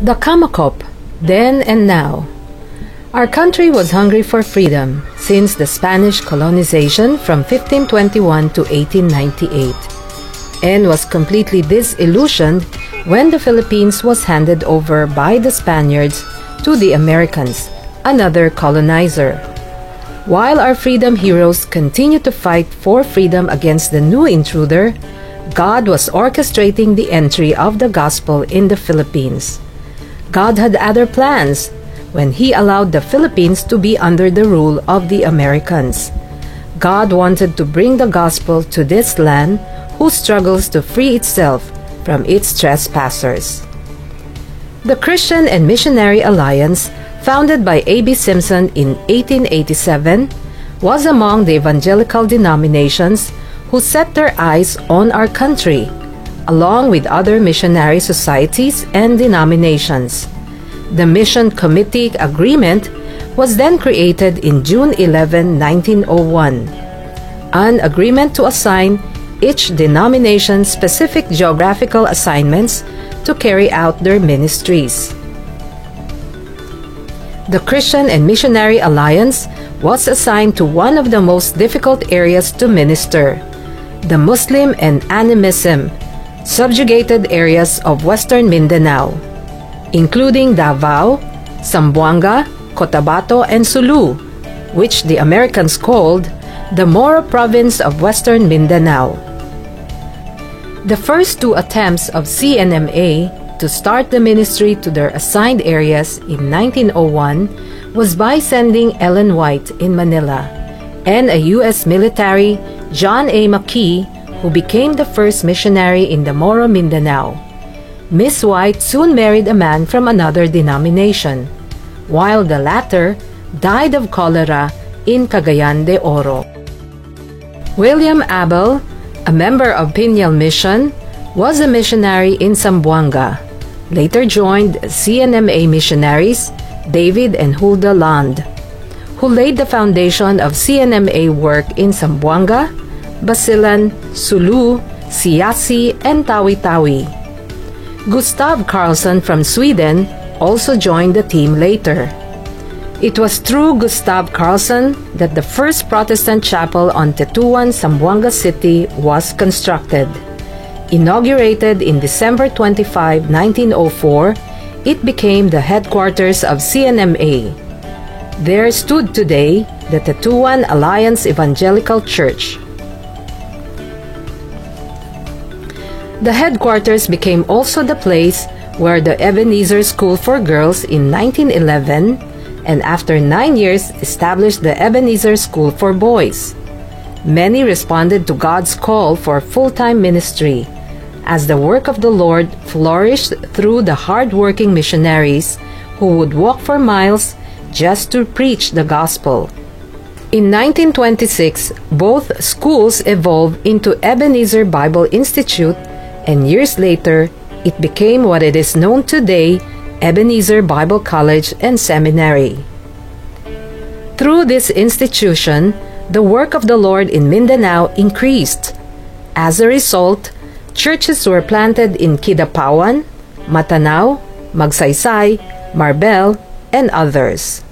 The Kamakop, then and now. Our country was hungry for freedom since the Spanish colonization from 1521 to 1898, and was completely disillusioned when the Philippines was handed over by the Spaniards to the Americans, another colonizer. While our freedom heroes continued to fight for freedom against the new intruder, God was orchestrating the entry of the gospel in the Philippines. God had other plans when He allowed the Philippines to be under the rule of the Americans. God wanted to bring the gospel to this land who struggles to free itself from its trespassers. The Christian and Missionary Alliance, founded by A.B. Simpson in 1887, was among the evangelical denominations who set their eyes on our country, along with other missionary societies and denominations. The Mission Committee Agreement was then created in June 11, 1901, an agreement to assign each denomination specific geographical assignments to carry out their ministries. The Christian and Missionary Alliance was assigned to one of the most difficult areas to minister, the Muslim and animism subjugated areas of Western Mindanao, including Davao, Zamboanga, Cotabato, and Sulu, which the Americans called the Moro Province of Western Mindanao. The first two attempts of CNMA to start the ministry to their assigned areas in 1901 was by sending Ellen White in Manila and a U.S. military, John A. McKee, who became the first missionary in the Moro Mindanao. Miss White soon married a man from another denomination, while the latter died of cholera in Cagayan de Oro. William Abel, a member of Piñal Mission, was a missionary in Zamboanga, later joined CNMA missionaries David and Hulda Land, who laid the foundation of CNMA work in Zamboanga, Basilan, Sulu, Siasi, and Tawi-Tawi. Gustav Carlson from Sweden also joined the team later. It was through Gustav Carlson that the first Protestant chapel on Tetuan, Zamboanga City was constructed. Inaugurated in December 25, 1904, it became the headquarters of CNMA. There stood today the Tetuan Alliance Evangelical Church. The headquarters became also the place where the Ebenezer School for Girls in 1911, and after 9 years established the Ebenezer School for Boys. Many responded to God's call for full-time ministry, as the work of the Lord flourished through the hard-working missionaries who would walk for miles just to preach the gospel. In 1926, both schools evolved into Ebenezer Bible Institute, and years later, it became what it is known today, Ebenezer Bible College and Seminary. Through this institution, the work of the Lord in Mindanao increased. As a result, churches were planted in Kidapawan, Matanao, Magsaysay, Marbel, and others.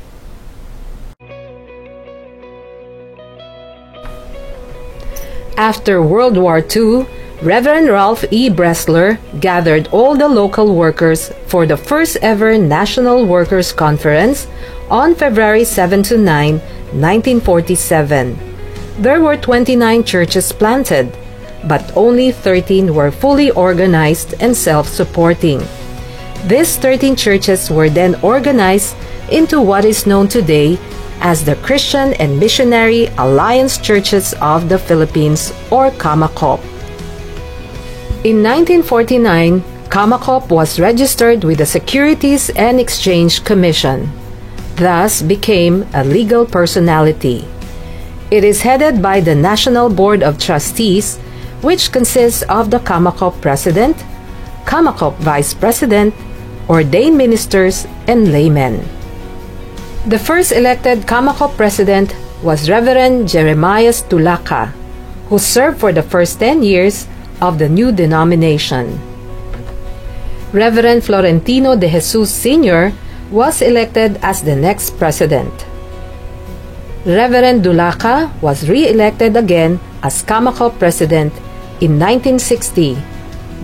After World War II, Reverend Ralph E. Bressler gathered all the local workers for the first ever National Workers' Conference on February 7 to 9, 1947. There were 29 churches planted, but only 13 were fully organized and self-supporting. These 13 churches were then organized into what is known today as the Christian and Missionary Alliance Churches of the Philippines, or Kamakop. In 1949, Kamakop was registered with the Securities and Exchange Commission, thus became a legal personality. It is headed by the National Board of Trustees, which consists of the Kamakop President, Kamakop Vice President, ordained ministers, and laymen. The first elected Kamakop President was Reverend Jeremias Tulaka, who served for the first 10 years of the new denomination. Reverend Florentino de Jesus Sr. was elected as the next president. Reverend Dulaca was re-elected again as Kamakop president in 1960,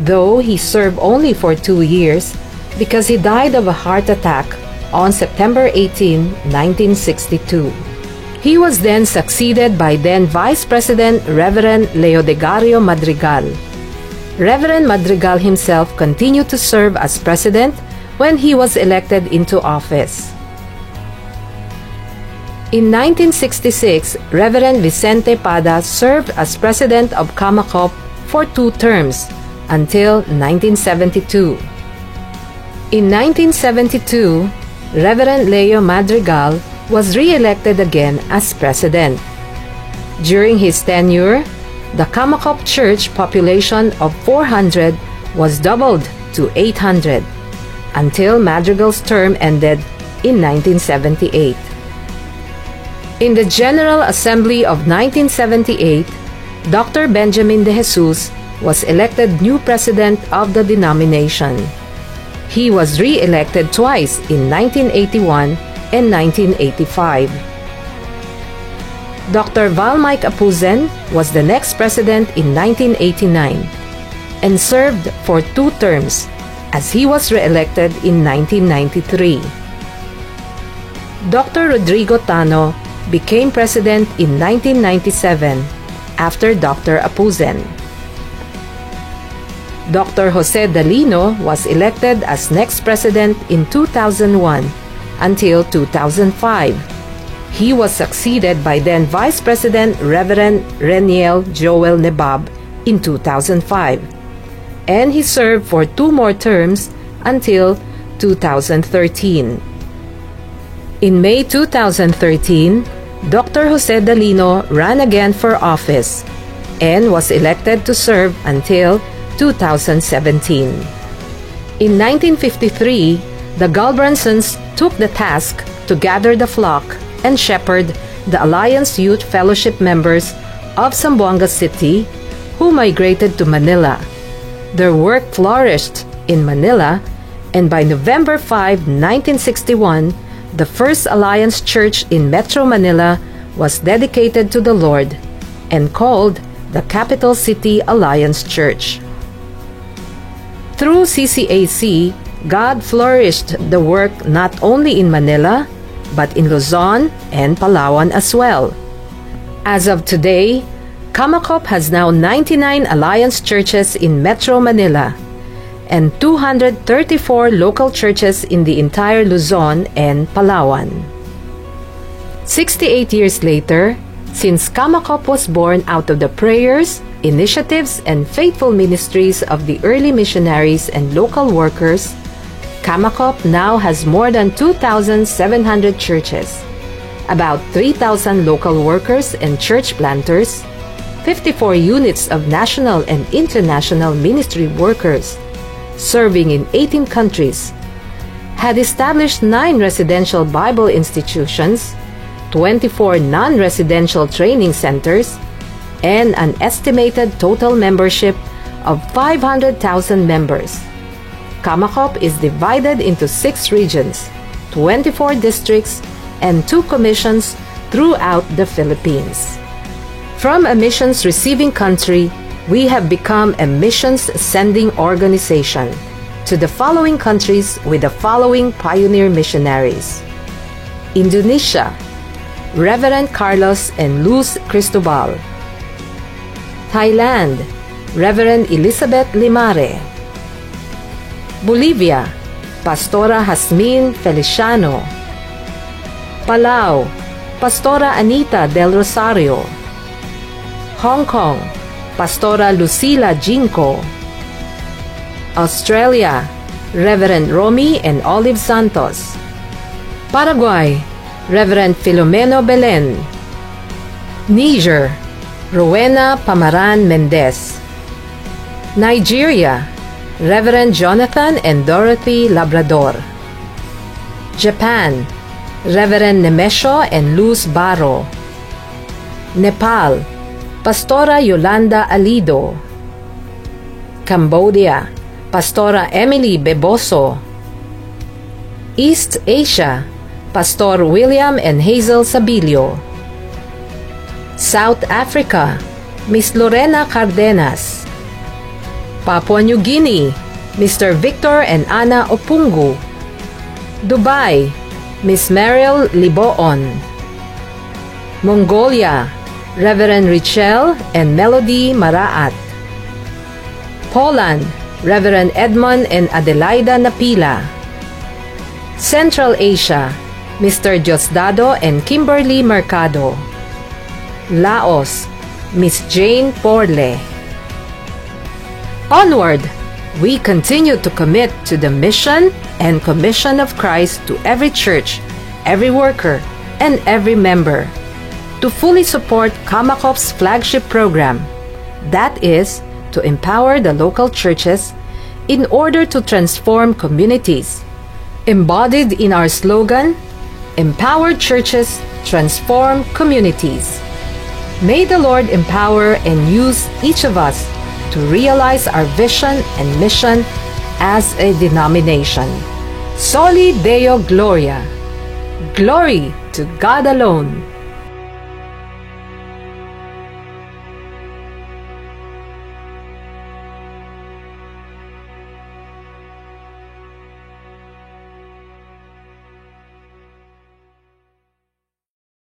though he served only for 2 years because he died of a heart attack on September 18, 1962. He was then succeeded by then Vice President Reverend Leodegario Madrigal. Reverend Madrigal himself continued to serve as president when he was elected into office. In 1966, Reverend Vicente Pada served as president of Kamakop for 2 terms until 1972. In 1972, Reverend Leo Madrigal was re-elected again as president. During his tenure, the Kamakop Church population of 400 was doubled to 800 until Madrigal's term ended in 1978. In the General Assembly of 1978, Dr. Benjamin de Jesus was elected new president of the denomination. He was re-elected twice in 1981 and 1985. Dr. Valmike Apuzen was the next president in 1989 and served for 2 terms as he was re-elected in 1993. Dr. Rodrigo Tano became president in 1997 after Dr. Apuzen. Dr. Jose Dalino was elected as next president in 2001 until 2005. He was succeeded by then Vice President Reverend Reniel Joel Nebab in 2005, and he served for 2 more terms until 2013. In May 2013, Dr. Jose Dalino ran again for office and was elected to serve until 2017. In 1953, the Galbransons took the task to gather the flock and shepherd the Alliance Youth Fellowship members of Zamboanga City who migrated to Manila. Their work flourished in Manila, and by November 5, 1961, the first Alliance Church in Metro Manila was dedicated to the Lord and called the Capital City Alliance Church. Through CCAC, God flourished the work not only in Manila, but in Luzon and Palawan as well. As of today, Kamakop has now 99 Alliance churches in Metro Manila and 234 local churches in the entire Luzon and Palawan. 68 years later, since Kamakop was born out of the prayers, initiatives, and faithful ministries of the early missionaries and local workers, Kamakop now has more than 2,700 churches, about 3,000 local workers and church planters, 54 units of national and international ministry workers, serving in 18 countries, had established 9 residential Bible institutions, 24 non-residential training centers, and an estimated total membership of 500,000 members. Kamakop is divided into 6 regions, 24 districts, and 2 commissions throughout the Philippines. From a missions-receiving country, we have become a missions-sending organization to the following countries with the following pioneer missionaries: Indonesia, Reverend Carlos and Luz Cristobal; Thailand, Reverend Elizabeth Limare; Bolivia, Pastora Jasmine Feliciano; Palau, Pastora Anita del Rosario; Hong Kong, Pastora Lucila Jinko; Australia, Reverend Romy and Olive Santos; Paraguay, Reverend Filomeno Belen; Niger, Rowena Pamaran Mendez; Nigeria, Reverend Jonathan and Dorothy Labrador; Japan, Reverend Nemesio and Luz Barro; Nepal, Pastora Yolanda Alido; Cambodia, Pastora Emily Beboso. East Asia, Pastor William and Hazel Sabilio. South Africa, Miss Lorena Cardenas. Papua New Guinea, Mr. Victor and Ana Opungu. Dubai, Miss Meryl Liboon. Mongolia, Reverend Richelle and Melody Maraat. Poland, Reverend Edmond and Adelaida Napila. Central Asia, Mr. Diosdado and Kimberly Mercado. Laos, Miss Jane Porle. Onward, we continue to commit to the mission and commission of Christ to every church, every worker, and every member to fully support Kamakop's flagship program, that is, to empower the local churches in order to transform communities. Embodied in our slogan, Empowered Churches Transform Communities. May the Lord empower and use each of us to realize our vision and mission as a denomination. Soli Deo Gloria. Glory to God alone.